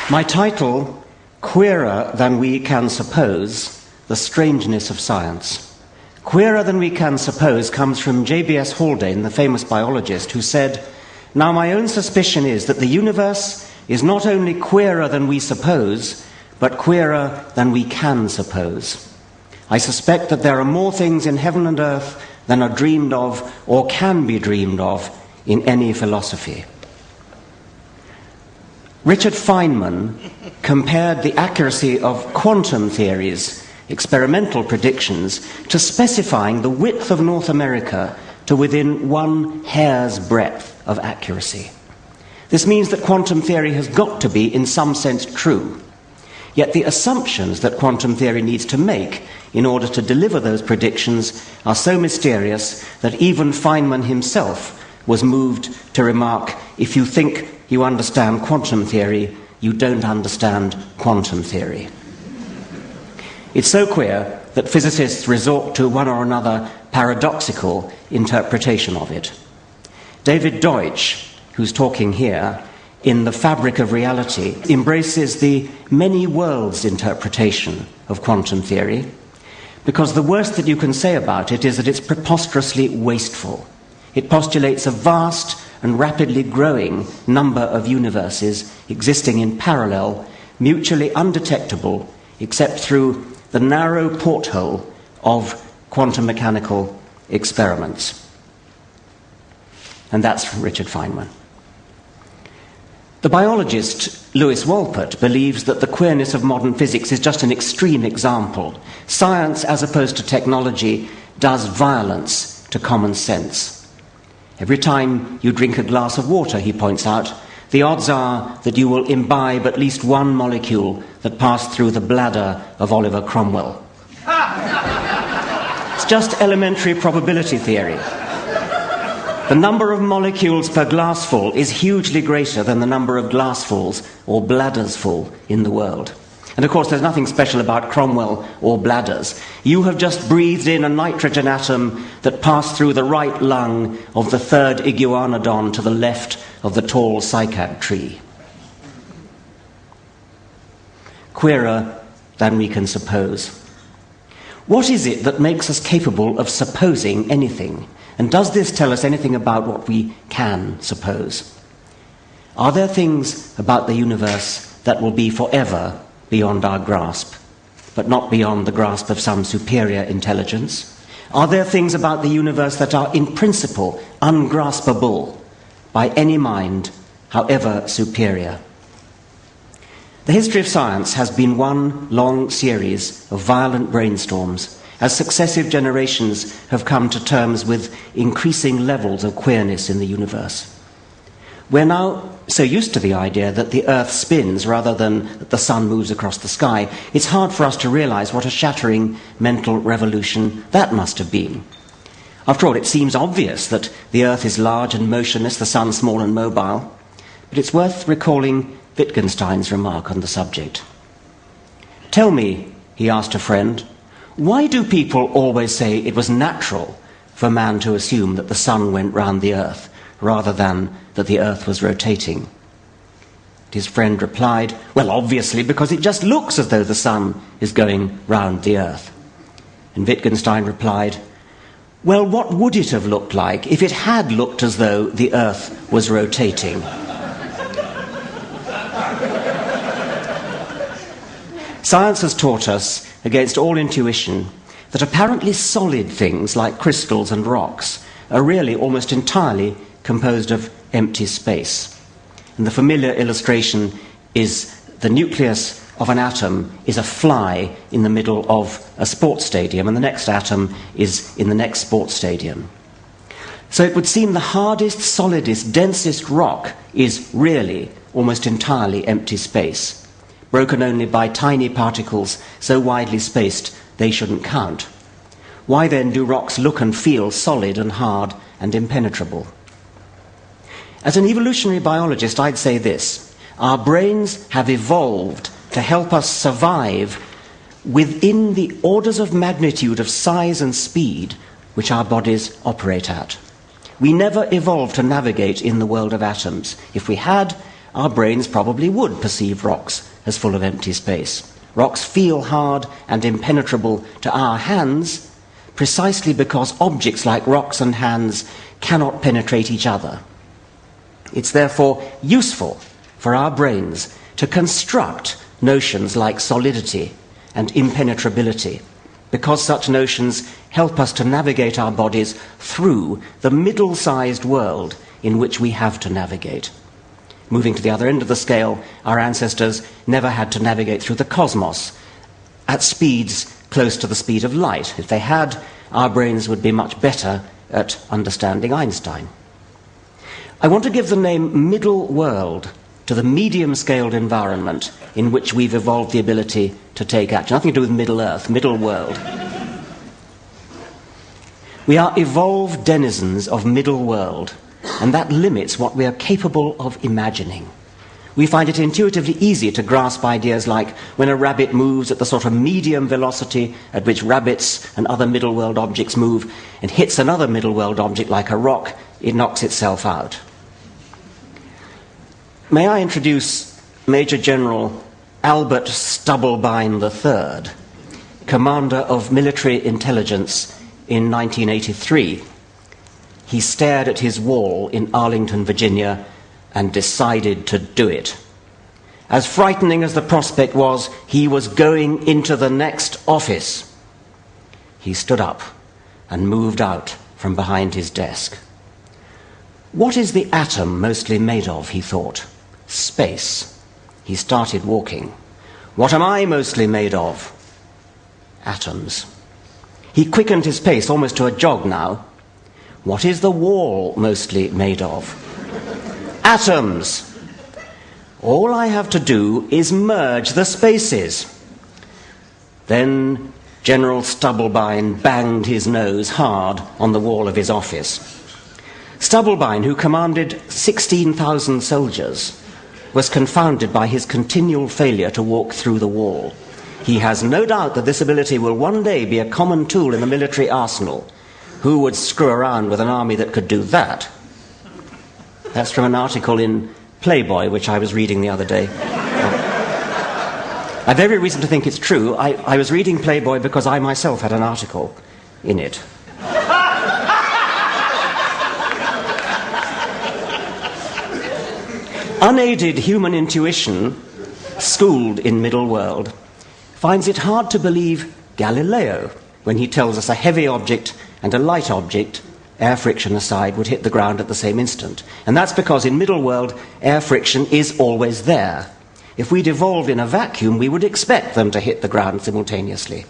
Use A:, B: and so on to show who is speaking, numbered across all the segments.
A: My title, Queerer Than We Can Suppose, The Strangeness of Science. Queerer than we can suppose comes from J.B.S. Haldane, the famous biologist, who said, "Now my own suspicion is that the universe is not only queerer than we suppose, but queerer than we can suppose. I suspect that there are more things in heaven and earth than are dreamed of or can be dreamed of in any philosophy." Richard Feynman compared the accuracy of quantum theories, experimental predictions, to specifying the width of North America to within 1 hair's breadth of accuracy. This means that quantum theory has got to be, in some sense, true. Yet the assumptions that quantum theory needs to make in order to deliver those predictions are so mysterious that even Feynman himself was moved to remark, "If you think you understand quantum theory, you don't understand quantum theory." It's so queer that physicists resort to one or another paradoxical interpretation of it. David Deutsch, who's talking here, in The Fabric of Reality, embraces the many worlds interpretation of quantum theory, because the worst that you can say about it is that it's preposterously wasteful. It postulates a vast and rapidly growing number of universes existing in parallel, mutually undetectable, except through the narrow porthole of quantum mechanical experiments. And that's from Richard Feynman. The biologist Lewis Wolpert believes that the queerness of modern physics is just an extreme example. Science, as opposed to technology, does violence to common sense. Every time you drink a glass of water, he points out, the odds are that you will imbibe at least one molecule that passed through the bladder of Oliver Cromwell. It's just elementary probability theory. The number of molecules per glassful is hugely greater than the number of glassfuls or bladders full in the world. And of course, there's nothing special about Cromwell or bladders. You have just breathed in a nitrogen atom that passed through the right lung of the third iguanodon to the left of the tall cycad tree. Queerer than we can suppose. What is it that makes us capable of supposing anything? And does this tell us anything about what we can suppose? Are there things about the universe that will be forever beyond our grasp, but not beyond the grasp of some superior intelligence? Are there things about the universe that are in principle ungraspable by any mind, however superior? The history of science has been one long series of violent brainstorms as successive generations have come to terms with increasing levels of queerness in the universe. We're now so used to the idea that the Earth spins rather than that the sun moves across the sky, it's hard for us to realize what a shattering mental revolution that must have been. After all, it seems obvious that the Earth is large and motionless, the sun small and mobile, but it's worth recalling Wittgenstein's remark on the subject. "Tell me," he asked a friend, "why do people always say it was natural for man to assume that the sun went round the Earth rather than that the Earth was rotating?" His friend replied, "Well, obviously, because it just looks as though the sun is going round the Earth." And Wittgenstein replied, "Well, what would it have looked like if it had looked as though the Earth was rotating?" Science has taught us, against all intuition, that apparently solid things like crystals and rocks are really almost entirely composed of empty space. And the familiar illustration is the nucleus of an atom is a fly in the middle of a sports stadium, and the next atom is in the next sports stadium. So it would seem the hardest, solidest, densest rock is really almost entirely empty space, broken only by tiny particles so widely spaced they shouldn't count. Why then do rocks look and feel solid and hard and impenetrable? As an evolutionary biologist, I'd say this: our brains have evolved to help us survive within the orders of magnitude of size and speed which our bodies operate at. We never evolved to navigate in the world of atoms. If we had, our brains probably would perceive rocks as full of empty space. Rocks feel hard and impenetrable to our hands precisely because objects like rocks and hands cannot penetrate each other. It's therefore useful for our brains to construct notions like solidity and impenetrability, because such notions help us to navigate our bodies through the middle-sized world in which we have to navigate. Moving to the other end of the scale, our ancestors never had to navigate through the cosmos at speeds close to the speed of light. If they had, our brains would be much better at understanding Einstein. I want to give the name middle world to the medium-scaled environment in which we've evolved the ability to take action. Nothing to do with Middle Earth, middle world. We are evolved denizens of middle world, and that limits what we are capable of imagining. We find it intuitively easy to grasp ideas like when a rabbit moves at the sort of medium velocity at which rabbits and other middle world objects move and hits another middle world object like a rock, it knocks itself out. May I introduce Major General Albert Stubblebine III, Commander of Military Intelligence in 1983. He stared at his wall in Arlington, Virginia, and decided to do it. As frightening as the prospect was, he was going into the next office. He stood up and moved out from behind his desk. What is the atom mostly made of, he thought. Space. He started walking. What am I mostly made of? Atoms. He quickened his pace almost to a jog now. What is the wall mostly made of? Atoms. All I have to do is merge the spaces. Then General Stubblebine banged his nose hard on the wall of his office. Stubblebine, who commanded 16,000 soldiers, was confounded by his continual failure to walk through the wall. He has no doubt that this ability will one day be a common tool in the military arsenal. Who would screw around with an army that could do that? That's from an article in Playboy, which I was reading the other day. I have every reason to think it's true. I was reading Playboy because I myself had an article in it. Unaided human intuition, schooled in middle world, finds it hard to believe Galileo when he tells us a heavy object and a light object, air friction aside, would hit the ground at the same instant. And that's because in middle world, air friction is always there. If we'd evolved in a vacuum, we would expect them to hit the ground simultaneously.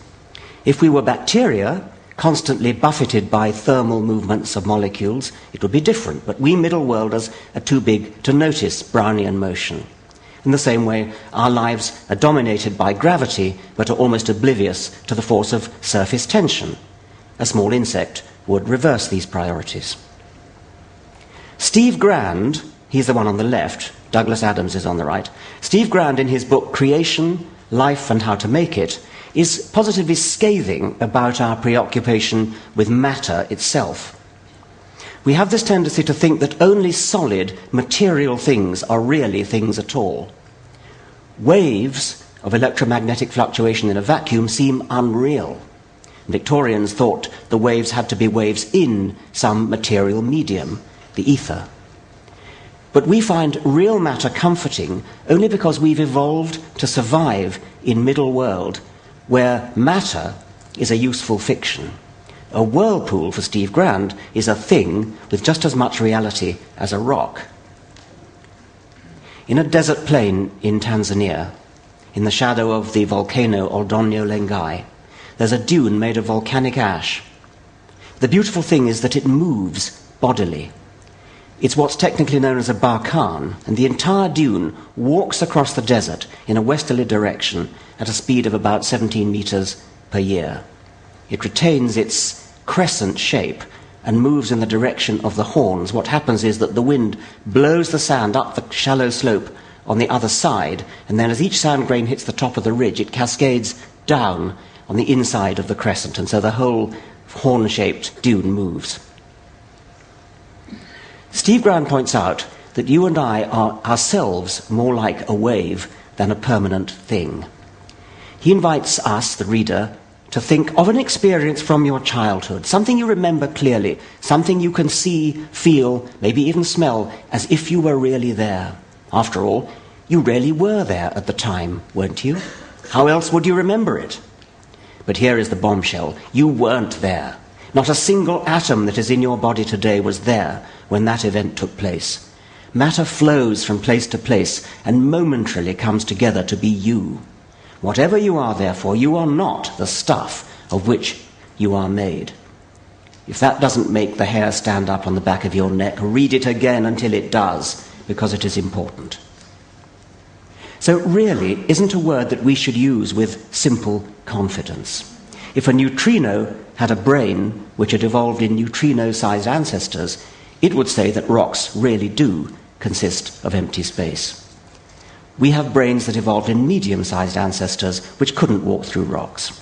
A: If we were bacteria, constantly buffeted by thermal movements of molecules, it would be different. But we middle worlders are too big to notice Brownian motion. In the same way, our lives are dominated by gravity, but are almost oblivious to the force of surface tension. A small insect would reverse these priorities. Steve Grand, he's the one on the left, Douglas Adams is on the right. Steve Grand, in his book Creation, Life and How to Make It, is positively scathing about our preoccupation with matter itself. We have this tendency to think that only solid, material things are really things at all. Waves of electromagnetic fluctuation in a vacuum seem unreal. Victorians thought the waves had to be waves in some material medium, the ether. But we find real matter comforting only because we've evolved to survive in middle world, where matter is a useful fiction. A whirlpool, for Steve Grand, is a thing with just as much reality as a rock. In a desert plain in Tanzania, in the shadow of the volcano Oldonyo Lengai, there's a dune made of volcanic ash. The beautiful thing is that it moves bodily. It's what's technically known as a barkhan, and the entire dune walks across the desert in a westerly direction at a speed of about 17 meters per year. It retains its crescent shape and moves in the direction of the horns. What happens is that the wind blows the sand up the shallow slope on the other side, and then as each sand grain hits the top of the ridge, it cascades down on the inside of the crescent, and so the whole horn-shaped dune moves. Steve Grand points out that you and I are ourselves more like a wave than a permanent thing. He invites us, the reader, to think of an experience from your childhood, something you remember clearly, something you can see, feel, maybe even smell, as if you were really there. After all, you really were there at the time, weren't you? How else would you remember it? But here is the bombshell. You weren't there. Not a single atom that is in your body today was there when that event took place. Matter flows from place to place and momentarily comes together to be you. Whatever you are, therefore, you are not the stuff of which you are made. If that doesn't make the hair stand up on the back of your neck, read it again until it does, because it is important. So really isn't a word that we should use with simple confidence. If a neutrino had a brain which had evolved in neutrino-sized ancestors, it would say that rocks really do consist of empty space. We have brains that evolved in medium-sized ancestors which couldn't walk through rocks.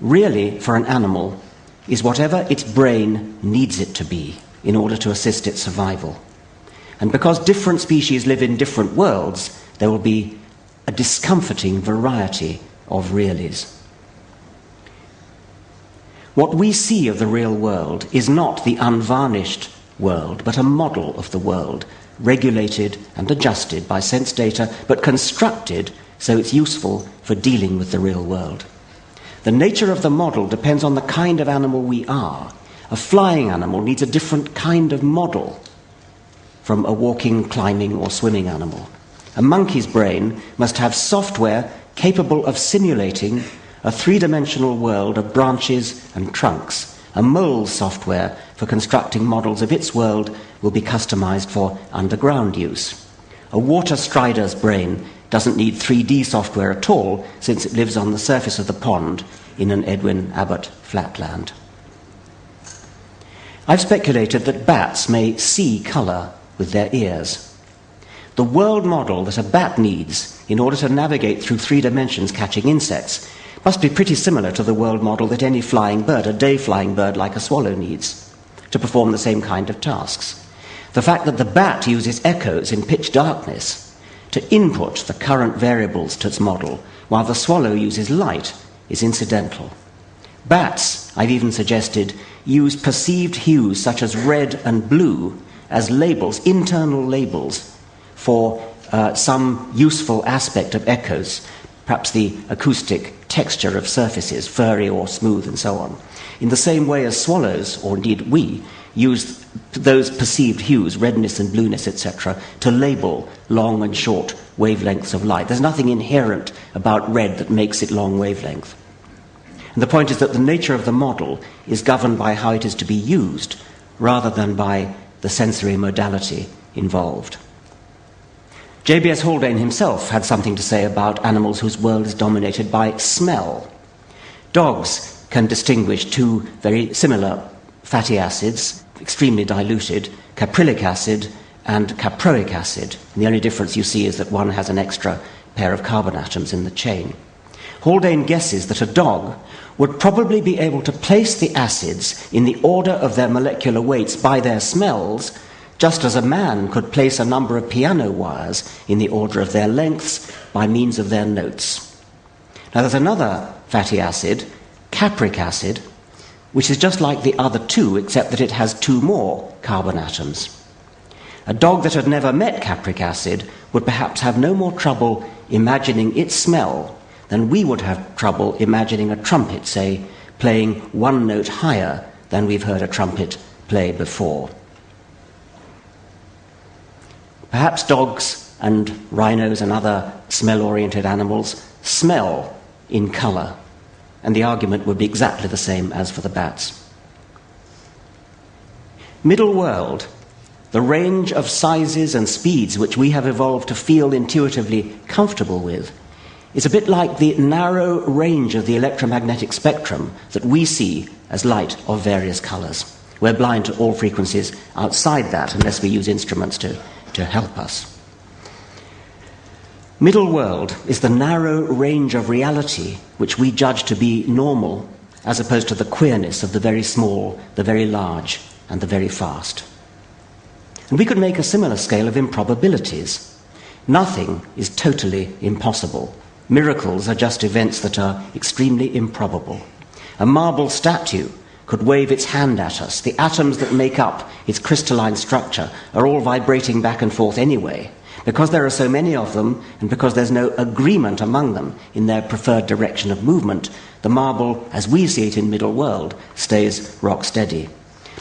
A: Really, for an animal, is whatever its brain needs it to be in order to assist its survival. And because different species live in different worlds, there will be a discomforting variety of reallys. What we see of the real world is not the unvarnished world, but a model of the world, regulated and adjusted by sense data, but constructed so it's useful for dealing with the real world. The nature of the model depends on the kind of animal we are. A flying animal needs a different kind of model from a walking, climbing, or swimming animal. A monkey's brain must have software capable of simulating a three-dimensional world of branches and trunks. A mole's software for constructing models of its world will be customized for underground use. A water strider's brain doesn't need 3D software at all, since it lives on the surface of the pond in an Edwin Abbott flatland. I've speculated that bats may see colour with their ears. The world model that a bat needs in order to navigate through 3 dimensions catching insects must be pretty similar to the world model that any flying bird, a day-flying bird like a swallow, needs to perform the same kind of tasks. The fact that the bat uses echoes in pitch darkness to input the current variables to its model, while the swallow uses light, is incidental. Bats, I've even suggested, use perceived hues such as red and blue as labels, internal labels, for some useful aspect of echoes, perhaps the acoustic texture of surfaces, furry or smooth and so on. In the same way as swallows, or indeed we, use those perceived hues, redness and blueness, etc., to label long and short wavelengths of light. There's nothing inherent about red that makes it long wavelength. And the point is that the nature of the model is governed by how it is to be used, rather than by the sensory modality involved. J.B.S. Haldane himself had something to say about animals whose world is dominated by smell. Dogs can distinguish 2 very similar fatty acids, extremely diluted, caprylic acid and caproic acid. And the only difference you see is that one has an extra pair of carbon atoms in the chain. Haldane guesses that a dog would probably be able to place the acids in the order of their molecular weights by their smells, just as a man could place a number of piano wires in the order of their lengths by means of their notes. Now there's another fatty acid, capric acid, which is just like the other 2, except that it has 2 more carbon atoms. A dog that had never met capric acid would perhaps have no more trouble imagining its smell than we would have trouble imagining a trumpet, say, playing 1 note higher than we've heard a trumpet play before. Perhaps dogs and rhinos and other smell-oriented animals smell in colour, and the argument would be exactly the same as for the bats. Middle world, the range of sizes and speeds which we have evolved to feel intuitively comfortable with, is a bit like the narrow range of the electromagnetic spectrum that we see as light of various colours. We're blind to all frequencies outside that unless we use instruments to help us. Middle world is the narrow range of reality which we judge to be normal, as opposed to the queerness of the very small, the very large, and the very fast. And we could make a similar scale of improbabilities. Nothing is totally impossible. Miracles are just events that are extremely improbable. A marble statue could wave its hand at us. The atoms that make up its crystalline structure are all vibrating back and forth anyway. Because there are so many of them, and because there's no agreement among them in their preferred direction of movement, the marble, as we see it in Middle World, stays rock steady.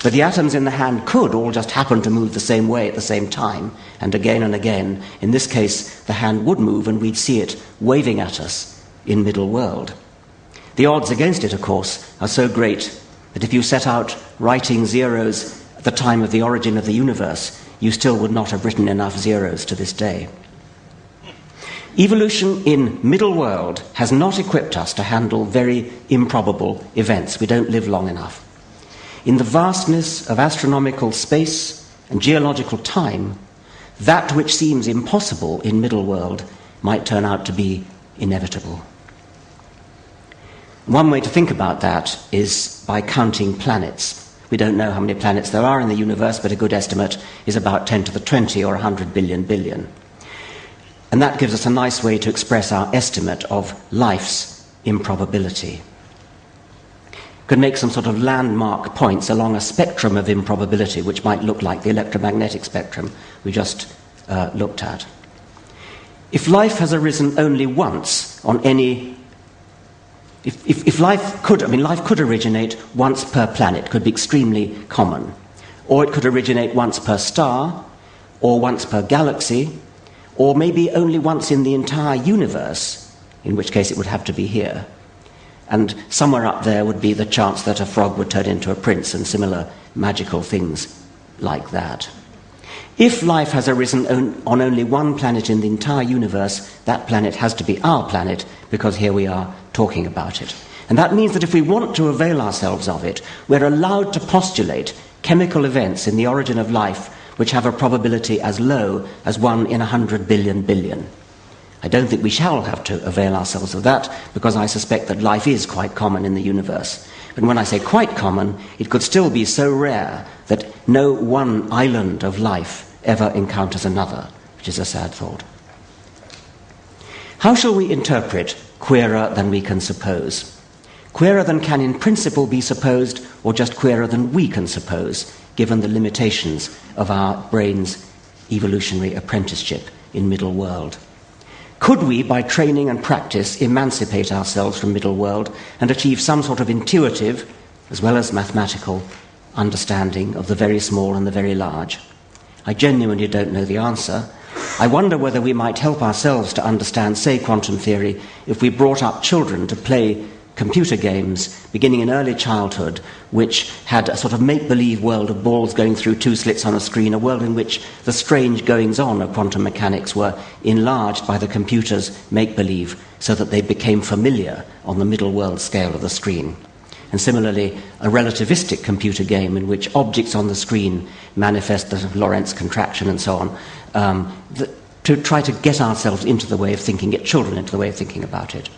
A: But the atoms in the hand could all just happen to move the same way at the same time, and again. In this case, the hand would move and we'd see it waving at us in Middle World. The odds against it, of course, are so great that if you set out writing zeros at the time of the origin of the universe, you still would not have written enough zeros to this day. Evolution in Middle World has not equipped us to handle very improbable events. We don't live long enough. In the vastness of astronomical space and geological time, that which seems impossible in Middle World might turn out to be inevitable. One way to think about that is by counting planets. We don't know how many planets there are in the universe, but a good estimate is about 10 to the 20 or 100 billion. And that gives us a nice way to express our estimate of life's improbability. Could make some sort of landmark points along a spectrum of improbability, which might look like the electromagnetic spectrum we just looked at. If life has arisen only once on any... If life could originate once per planet, could be extremely common. Or it could originate once per star, or once per galaxy, or maybe only once in the entire universe, in which case it would have to be here. And somewhere up there would be the chance that a frog would turn into a prince and similar magical things like that. If life has arisen on only one planet in the entire universe, that planet has to be our planet, because here we are talking about it. And that means that if we want to avail ourselves of it, we're allowed to postulate chemical events in the origin of life which have a probability as low as 1 in 100 billion. I don't think we shall have to avail ourselves of that, because I suspect that life is quite common in the universe. But when I say quite common, it could still be so rare that no one island of life ever encounters another, which is a sad thought. How shall we interpret queerer than we can suppose? Queerer than can in principle be supposed, or just queerer than we can suppose, given the limitations of our brain's evolutionary apprenticeship in Middle World? Could we, by training and practice, emancipate ourselves from Middle World and achieve some sort of intuitive, as well as mathematical, understanding of the very small and the very large? I genuinely don't know the answer. I wonder whether we might help ourselves to understand, say, quantum theory, if we brought up children to play computer games beginning in early childhood, which had a sort of make-believe world of balls going through two slits on a screen, a world in which the strange goings-on of quantum mechanics were enlarged by the computer's make-believe so that they became familiar on the middle world scale of the screen. And similarly, a relativistic computer game in which objects on the screen manifest the Lorentz contraction and so on, to try to get ourselves into the way of thinking, get children into the way of thinking about it.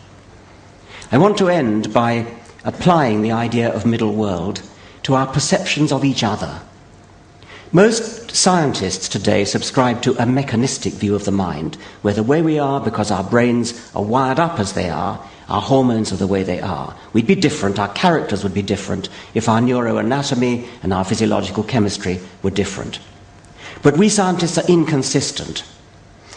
A: I want to end by applying the idea of Middle World to our perceptions of each other. Most scientists today subscribe to a mechanistic view of the mind, where the way we are, because our brains are wired up as they are, our hormones are the way they are. We'd be different, our characters would be different, if our neuroanatomy and our physiological chemistry were different. But we scientists are inconsistent.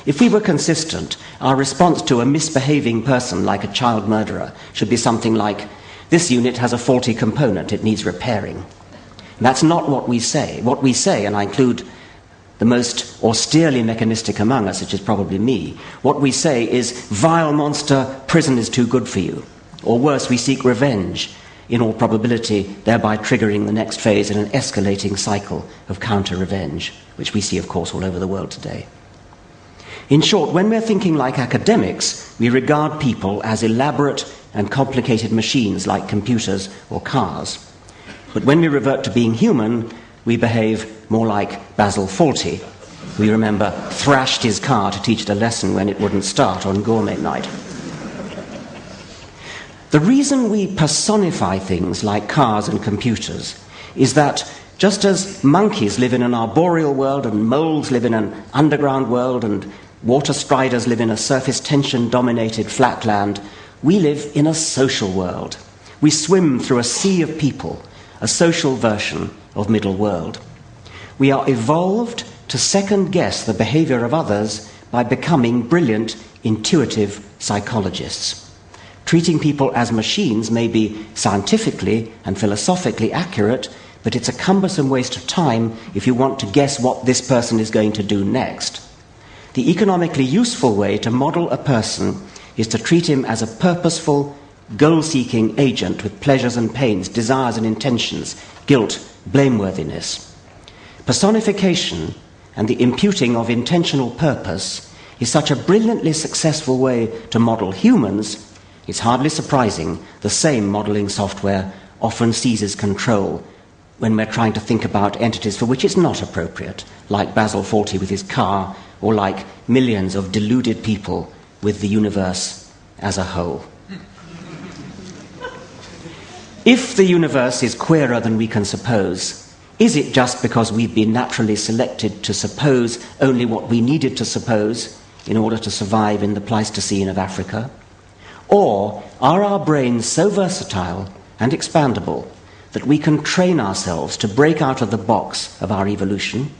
A: If we were consistent, our response to a misbehaving person like a child murderer should be something like, this unit has a faulty component, it needs repairing. And that's not what we say. What we say, and I include the most austerely mechanistic among us, which is probably me, what we say is, vile monster, prison is too good for you. Or worse, we seek revenge, in all probability thereby triggering the next phase in an escalating cycle of counter-revenge, which we see, of course, all over the world today. In short, when we're thinking like academics, we regard people as elaborate and complicated machines like computers or cars. But when we revert to being human, we behave more like Basil Fawlty. We remember thrashed his car to teach it a lesson when it wouldn't start on gourmet night. The reason we personify things like cars and computers is that Just as monkeys live in an arboreal world and moles live in an underground world and water striders live in a surface tension-dominated flatland, we live in a social world. We swim through a sea of people, a social version of middle world. We are evolved to second-guess the behavior of others by becoming brilliant, intuitive psychologists. Treating people as machines may be scientifically and philosophically accurate, but it's a cumbersome waste of time if you want to guess what this person is going to do next. The economically useful way to model a person is to treat him as a purposeful, goal-seeking agent with pleasures and pains, desires and intentions, guilt, blameworthiness. Personification and the imputing of intentional purpose is such a brilliantly successful way to model humans, it's hardly surprising the same modeling software often seizes control when we're trying to think about entities for which it's not appropriate, like Basil Fawlty with his car, or like millions of deluded people with the universe as a whole. If the universe is queerer than we can suppose, is it just because we've been naturally selected to suppose only what we needed to suppose in order to survive in the Pleistocene of Africa? Or are our brains so versatile and expandable that we can train ourselves to break out of the box of our evolution?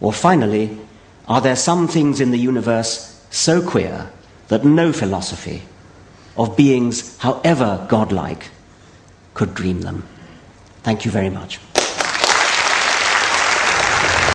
A: Or finally, are there some things in the universe so queer that no philosophy of beings, however godlike, could dream them? Thank you very much.